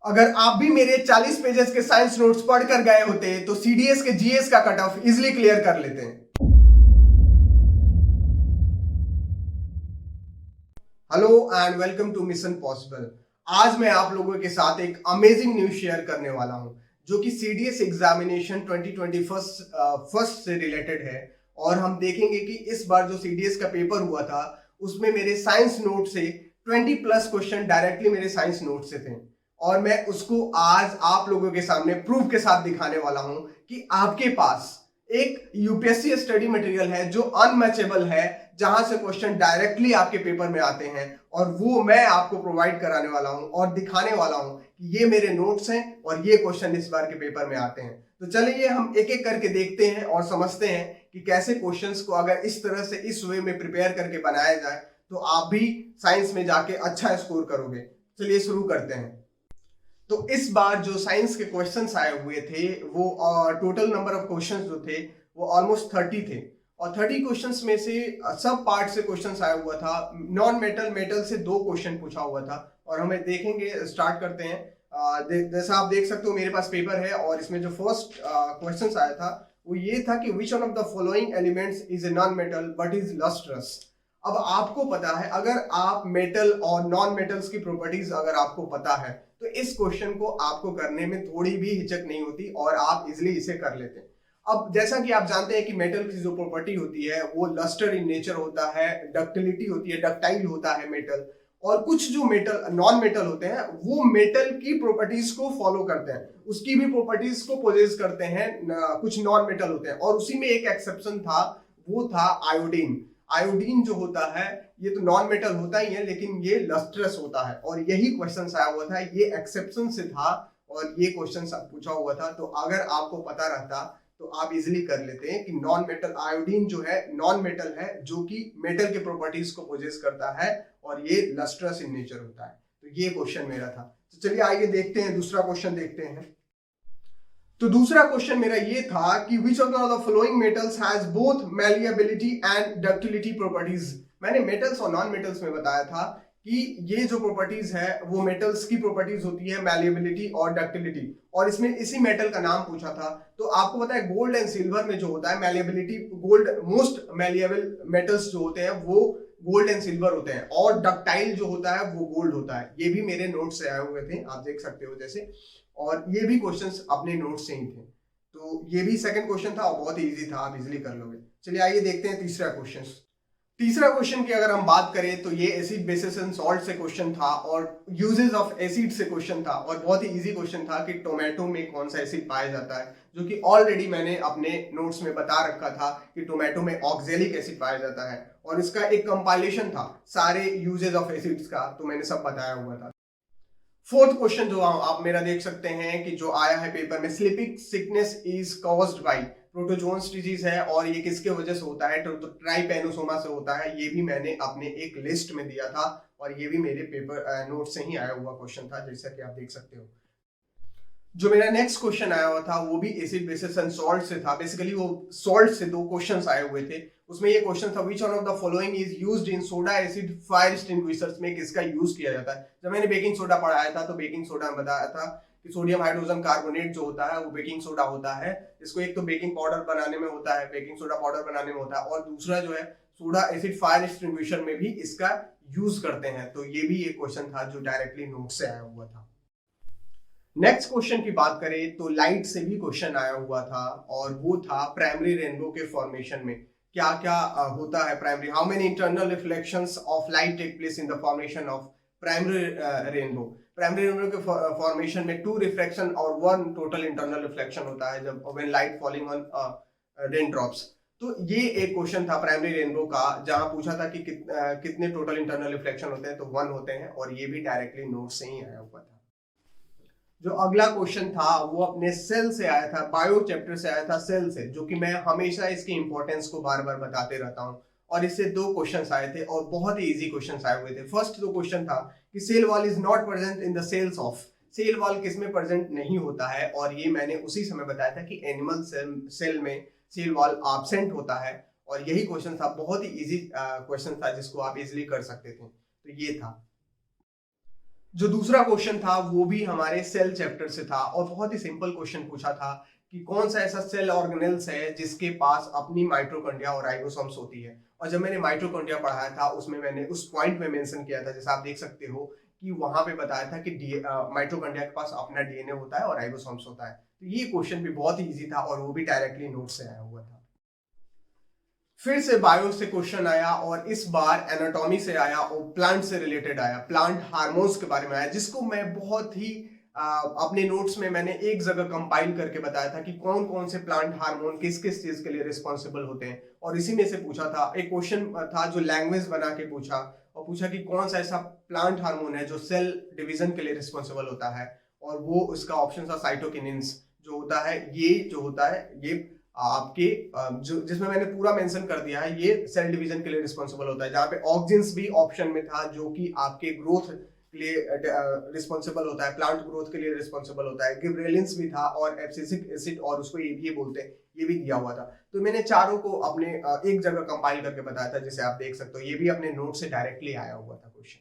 अगर आप भी मेरे 40 पेजेस के साइंस नोट्स पढ़कर गए होते तो सीडीएस के जीएस का कट ऑफ इजिली क्लियर कर लेते हैं। Hello and welcome to mission possible. आज मैं आप लोगों के साथ एक अमेजिंग न्यूज शेयर करने वाला हूं जो कि सीडीएस एग्जामिनेशन 2021 फर्स्ट से रिलेटेड है। और हम देखेंगे कि इस बार जो सीडीएस का पेपर हुआ था उसमें मेरे साइंस नोट से 20 प्लस क्वेश्चन डायरेक्टली मेरे साइंस नोट से थे। और मैं उसको आज आप लोगों के सामने प्रूफ के साथ दिखाने वाला हूं कि आपके पास एक यूपीएससी स्टडी मटेरियल है जो अनमैचेबल है, जहां से क्वेश्चन डायरेक्टली आपके पेपर में आते हैं और वो मैं आपको प्रोवाइड कराने वाला हूं और दिखाने वाला हूं कि ये मेरे नोट्स हैं और ये क्वेश्चन इस बार के पेपर में आते हैं। तो चलिए हम एक एक करके देखते हैं और समझते हैं कि कैसे क्वेश्चंस को अगर इस तरह से इस वे में प्रिपेयर करके बनाया जाए तो आप भी साइंस में जाके अच्छा स्कोर करोगे। चलिए शुरू करते हैं। तो इस बार जो साइंस के क्वेश्चंस आए हुए थे वो टोटल नंबर ऑफ क्वेश्चंस जो थे वो ऑलमोस्ट 30 थे। और 30 क्वेश्चंस में से सब पार्ट से क्वेश्चंस आया हुआ था। नॉन मेटल मेटल से 2 क्वेश्चन पूछा हुआ था और हमें देखेंगे, स्टार्ट करते हैं। जैसा आप देख सकते हो मेरे पास पेपर है और इसमें जो फर्स्ट क्वेश्चन आया था वो ये था कि which one of the following elements is a non metal but is lustrous. अब आपको पता है, अगर आप मेटल और नॉन मेटल्स की प्रॉपर्टीज अगर आपको पता है तो इस क्वेश्चन को आपको करने में थोड़ी भी हिचक नहीं होती और आप इजिली इसे कर लेते हैं। अब जैसा कि आप जानते हैं कि मेटल की जो प्रॉपर्टी होती है वो लस्टर इन नेचर होता है, डक्टिलिटी होती है, डक्टाइल होता है मेटल। और कुछ जो मेटल नॉन मेटल होते हैं वो मेटल की प्रॉपर्टीज को फॉलो करते हैं, उसकी भी प्रॉपर्टीज को पोजेस करते हैं। कुछ नॉन मेटल होते हैं और उसी में एक एक्सेप्शन था, वो था आयोडीन। आयोडीन जो होता है ये तो नॉन मेटल होता ही है लेकिन ये लस्ट्रस होता है और यही क्वेश्चन आया हुआ था, ये एक्सेप्शन से था और ये क्वेश्चन पूछा हुआ था। तो अगर आपको पता रहता तो आप इजिली कर लेते हैं कि नॉन मेटल आयोडीन जो है नॉन मेटल है जो कि मेटल के प्रॉपर्टीज को पोजेस करता है और ये लस्ट्रस इन नेचर होता है। तो ये क्वेश्चन मेरा था। तो चलिए आगे देखते हैं, दूसरा क्वेश्चन देखते हैं। तो दूसरा क्वेश्चन मेरा ये था कि which of the following metals has both malleability and ductility properties. मैंने मेटल्स और नॉन मेटल्स में बताया था कि ये जो प्रॉपर्टीज है वो मेटल्स की प्रॉपर्टीज होती है, मैलिएबिलिटी और डक्टिलिटी। और इसमें इसी मेटल का नाम पूछा था। तो आपको पता है गोल्ड एंड सिल्वर में जो होता है malleability, gold most malleable metals जो होते हैं वो गोल्ड एंड सिल्वर होते हैं और डक्टाइल जो होता है वो गोल्ड होता है। ये भी मेरे नोट से आए हुए थे, आप देख सकते हो जैसे। और ये भी क्वेश्चंस अपने नोट से ही थे। तो ये भी सेकंड क्वेश्चन था और बहुत ही इजी था, आप इजीली कर लोगे। चलिए आइए देखते हैं तीसरा क्वेश्चन। तीसरा क्वेश्चन की अगर हम बात करें तो ये एसिड बेसिस एंड सॉल्ट से क्वेश्चन था और यूजेस ऑफ एसिड से क्वेश्चन था। और बहुत ही इजी क्वेश्चन था कि टोमेटो में कौन सा एसिड पाया जाता है, जो कि ऑलरेडी मैंने अपने नोट्स में बता रखा था कि टोमेटो में ऑक्जेलिक एसिड पाया जाता है और इसका एक कंपाइलेशन था सारे यूजेस ऑफ एसिड्स का, तो मैंने सब बताया हुआ था। फोर्थ क्वेश्चन जो आप मेरा देख सकते हैं कि जो आया है पेपर में, sleeping sickness is caused by protozoans disease है और ये किसके वजह से होता है, तो ट्राइपेनोसोमा से होता है। ये भी मैंने अपने एक लिस्ट में दिया था और ये भी मेरे पेपर नोट से ही आया हुआ क्वेश्चन था, जैसा कि आप देख सकते हो। जो मेरा नेक्स्ट क्वेश्चन आया हुआ था वो भी एसिड बेसिस एंड सॉल्ट से था। बेसिकली वो सॉल्ट से 2 क्वेश्चंस आए हुए थे। उसमें ये क्वेश्चन था which one of the following is used in soda acid fire extinguishers में किसका यूज किया जाता है। जब मैंने बेकिंग सोडा पढ़ाया था तो बेकिंग सोडा में बताया था कि सोडियम हाइड्रोजन कार्बोनेट जो होता है वो बेकिंग सोडा होता है। इसको एक तो बेकिंग पाउडर बनाने में होता है, बेकिंग सोडा पाउडर बनाने में होता है, और दूसरा जो है सोडा एसिड फायर एक्सटिंग्विशर में भी इसका यूज करते हैं। तो ये भी एक क्वेश्चन था जो डायरेक्टली नोट से आया हुआ था। नेक्स्ट क्वेश्चन की बात करें तो लाइट से भी क्वेश्चन आया हुआ था और वो था प्राइमरी रेनबो के फॉर्मेशन में क्या क्या होता है। Primary, how many internal reflections of light take place in the formation of primary rainbow. Primary rainbow के फॉर्मेशन में 2 रिफ्लेक्शन और 1 टोटल इंटरनल रिफ्लेक्शन होता है जब when light falling on rain drops. तो ये एक क्वेश्चन था प्राइमरी रेनबो का, जहां पूछा था कि कितने टोटल इंटरनल रिफ्लेक्शन होते हैं, तो 1 होते हैं और ये भी डायरेक्टली नोट से ही आया हुआ था। जो अगला क्वेश्चन था वो अपने सेल से आया था, बायो चैप्टर से आया था, सेल से, जो कि मैं हमेशा इसकी इंपॉर्टेंस को बार बार बताते रहता हूँ। और इससे 2 क्वेश्चंस आए थे और बहुत ही इजी क्वेश्चंस आए हुए थे। फर्स्ट जो क्वेश्चन था कि cell wall is not present in the cells of. Cell wall किसमें प्रेजेंट नहीं होता है, और ये मैंने उसी समय बताया था कि एनिमल सेल में सेल वॉल एब्सेंट होता है। और यही क्वेश्चन था, बहुत ही इजी क्वेश्चन था जिसको आप इजिली कर सकते थे। तो ये था। जो दूसरा क्वेश्चन था वो भी हमारे सेल चैप्टर से था और बहुत ही सिंपल क्वेश्चन पूछा था कि कौन सा ऐसा सेल ऑर्गेनेल्स है जिसके पास अपनी माइटोकॉन्ड्रिया और राइबोसोम्स होती है। और जब मैंने माइटोकॉन्ड्रिया पढ़ाया था उसमें मैंने उस पॉइंट में मेंशन किया था, जैसे आप देख सकते हो कि वहां पे बताया था कि माइटोकॉन्ड्रिया के पास अपना डीएनए होता है और राइबोसोम्स होता है। तो ये क्वेश्चन भी बहुत ही ईजी था और वो भी डायरेक्टली नोट से आया हुआ था। फिर से बायो से क्वेश्चन आया और इस बार एनाटॉमी से आया और प्लांट से रिलेटेड आया, प्लांट हार्मोन्स के बारे में आया, जिसको मैं बहुत ही अपने नोट्स में मैंने एक जगह कंपाइल करके बताया था कि कौन कौन से प्लांट हार्मोन किस किस चीज के लिए रिस्पॉन्सिबल होते हैं। और इसी में से पूछा था, एक क्वेश्चन था जो लैंग्वेज बना के पूछा और पूछा कि कौन सा ऐसा प्लांट हार्मोन है जो सेल डिवीजन के लिए रिस्पॉन्सिबल होता है। और वो उसका ऑप्शन था साइटोकिनिन्स, जो होता है ये जो होता है ये आपके जो जिसमें मैंने पूरा मेंशन कर दिया है, ये सेल डिवीजन के लिए रिस्पॉन्सिबल होता है। जहाँ पे ऑक्सिन्स भी ऑप्शन में था जो कि आपके ग्रोथ के लिए रिस्पॉन्सिबल होता है, प्लांट ग्रोथ के लिए रिस्पॉन्सिबल होता है। गिबरेलिन्स भी था और एब्सिसिक एसिड और उसको ये भी बोलते हैं, ये भी दिया हुआ था। तो मैंने चारों को अपने एक जगह कंपाइल करके बताया था, जिसे आप देख सकते हो। ये भी अपने नोट से डायरेक्टली आया हुआ था क्वेश्चन।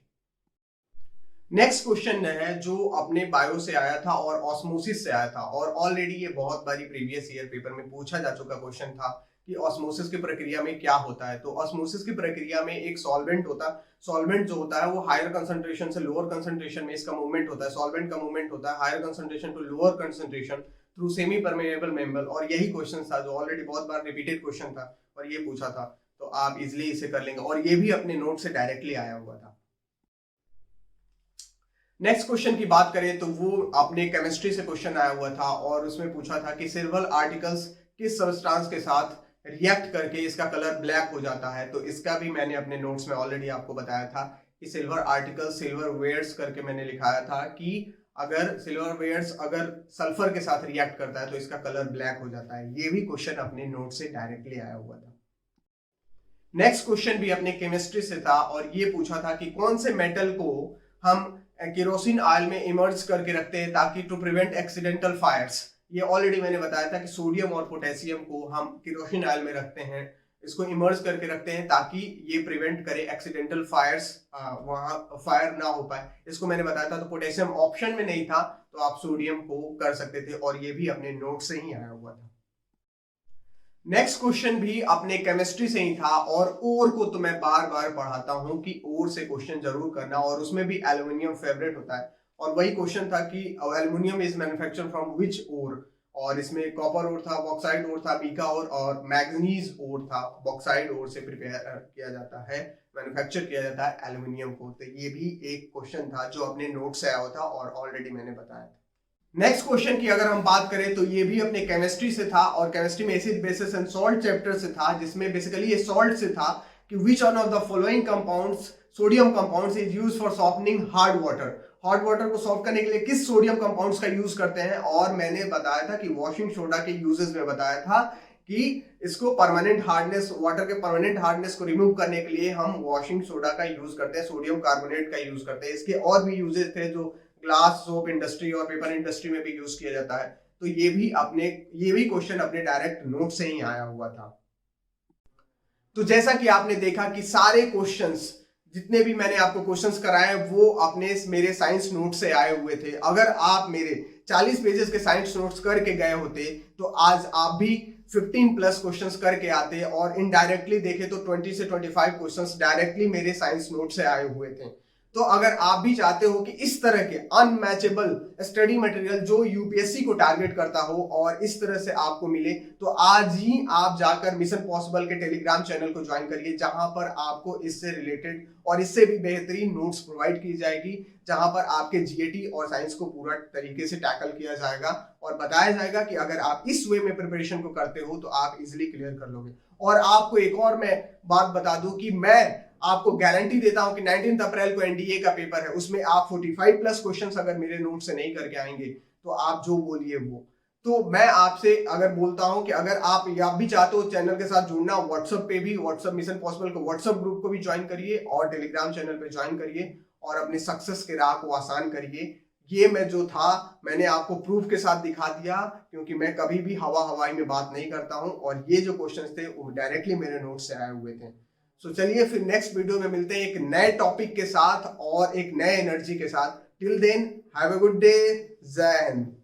नेक्स्ट क्वेश्चन है जो अपने बायो से आया था और ऑस्मोसिस से आया था और ऑलरेडी ये बहुत बारी प्रीवियस ईयर पेपर में पूछा जा चुका क्वेश्चन था कि ऑस्मोसिस की प्रक्रिया में क्या होता है। तो ऑस्मोसिस की प्रक्रिया में एक सॉल्वेंट होता है, सॉल्वेंट जो होता है वो हायर कंसंट्रेशन से लोअर कंसंट्रेशन में इसका मूवमेंट होता है, सॉल्वेंट का मूवमेंट होता है higher concentration to lower concentration through semi permeable membrane. और यही क्वेश्चन था जो ऑलरेडी बहुत बार रिपीटेड क्वेश्चन था और ये पूछा था, तो आप इजिली इसे कर लेंगे और ये भी अपने नोट से डायरेक्टली आया हुआ था। नेक्स्ट क्वेश्चन की बात करें तो वो अपने केमिस्ट्री से क्वेश्चन आया हुआ था और उसमें पूछा था कि सिल्वर आर्टिकल्स किस सब्सटेंस के साथ रिएक्ट करके इसका कलर ब्लैक हो जाता है। तो इसका भी मैंने अपने नोट्स में ऑलरेडी आपको बताया था कि सिल्वर आर्टिकल्स सिल्वर वेयर्स करके मैंने लिखाया था कि अगर सिल्वर वेयर्स अगर सल्फर के साथ रिएक्ट करता है तो इसका कलर ब्लैक हो जाता है। ये भी क्वेश्चन अपने नोट से डायरेक्टली आया हुआ था। नेक्स्ट क्वेश्चन भी अपने केमिस्ट्री से था और ये पूछा था कि कौन से मेटल को हम केरोसिन ऑयल में इमर्ज करके रखते हैं ताकि टू प्रिवेंट एक्सीडेंटल फायर्स। ये ऑलरेडी मैंने बताया था कि सोडियम और पोटेशियम को हम केरोसिन ऑयल में रखते हैं, इसको इमर्ज करके रखते हैं ताकि ये प्रिवेंट करे एक्सीडेंटल फायर्स, वहां फायर ना हो पाए। इसको मैंने बताया था। तो पोटेशियम ऑप्शन में नहीं था तो आप सोडियम को कर सकते थे और ये भी अपने नोट से ही आया हुआ था। नेक्स्ट क्वेश्चन भी अपने केमिस्ट्री से ही था और ओर को तो मैं बार बार पढ़ाता हूं कि ओर से क्वेश्चन जरूर करना और उसमें भी एल्युमिनियम फेवरेट होता है। और वही क्वेश्चन था कि aluminium is manufacture from which ore. और इसमें कॉपर ओर था, बॉक्साइड ओर था, मिका ओर और मैग्नीज ओर था। बॉक्साइड ओर से प्रिपेयर किया जाता है, मैन्युफैक्चर किया जाता है एल्युमिनियम को। तो ये भी एक क्वेश्चन था जो अपने नोट से आया था और ऑलरेडी मैंने बताया था। नेक्स्ट क्वेश्चन की अगर हम बात करें तो ये भी अपने केमिस्ट्री से था और केमिस्ट्री में acid basis and salt chapter से था, जिसमें बेसिकली ये सॉल्ट से था कि which one of the following compounds sodium compounds is used for softening hard water. Hard water को सॉफ्ट करने के लिए किस सोडियम कंपाउंड्स का यूज करते हैं। और मैंने बताया था कि वॉशिंग सोडा के यूजेस में बताया था कि इसको परमानेंट हार्डनेस, वाटर के परमानेंट हार्डनेस को रिमूव करने के लिए हम वॉशिंग सोडा का यूज करते हैं, सोडियम कार्बोनेट का यूज करते हैं। इसके और भी यूजेस थे जो ग्लास सोप इंडस्ट्री और पेपर इंडस्ट्री में भी यूज किया जाता है। तो ये भी क्वेश्चन अपने डायरेक्ट नोट से ही आया हुआ था। तो जैसा कि आपने देखा कि सारे क्वेश्चंस जितने भी मैंने आपको क्वेश्चंस कराए वो अपने मेरे साइंस नोट से आए हुए थे। अगर आप मेरे 40 पेजेस के साइंस नोट्स करके गए होते तो आज आप भी 15 प्लस क्वेश्चंस करके आते और इनडायरेक्टली देखे तो 20 से 25 क्वेश्चंस डायरेक्टली मेरे साइंस नोट से आए हुए थे। तो अगर आप भी चाहते हो कि इस तरह के अनमैचेबल स्टडी मटेरियल जो यूपीएससी को टारगेट करता हो और इस तरह से आपको मिले, तो आज ही आप जाकर मिशन पॉसिबल के टेलीग्राम चैनल को ज्वाइन करिए, जहां पर आपको इससे रिलेटेड और इससे भी बेहतरीन नोट्स प्रोवाइड की जाएगी, जहां पर आपके जीएटी और साइंस को पूरा तरीके से टैकल किया जाएगा और बताया जाएगा कि अगर आप इस वे में प्रिपरेशन को करते हो तो आप इजिली क्लियर कर लोगे। और आपको एक और मैं बात बता दूं कि मैं आपको गारंटी देता हूं कि 19 अप्रैल को एनडीए का पेपर है, उसमें आप 45 प्लस क्वेश्चंस अगर मेरे नोट से नहीं करके आएंगे तो आप जो बोलिए वो। तो मैं आपसे अगर बोलता हूं कि अगर आप भी चाहते हो चैनल के साथ जुड़ना, व्हाट्सएप पे भी, व्हाट्सएप मिशन पॉसिबल को व्हाट्सएप ग्रुप को भी ज्वाइन करिए और टेलीग्राम चैनल पे ज्वाइन करिए और अपने सक्सेस के राह को आसान करिए। ये मैं जो था मैंने आपको प्रूफ के साथ दिखा दिया, क्योंकि मैं कभी भी हवाई में बात नहीं करता हूं और ये जो क्वेश्चंस थे वो डायरेक्टली मेरे नोट से आए हुए थे। तो चलिए फिर नेक्स्ट वीडियो में मिलते हैं एक नए टॉपिक के साथ और एक नए एनर्जी के साथ। Till then have a good day, जय हिंद।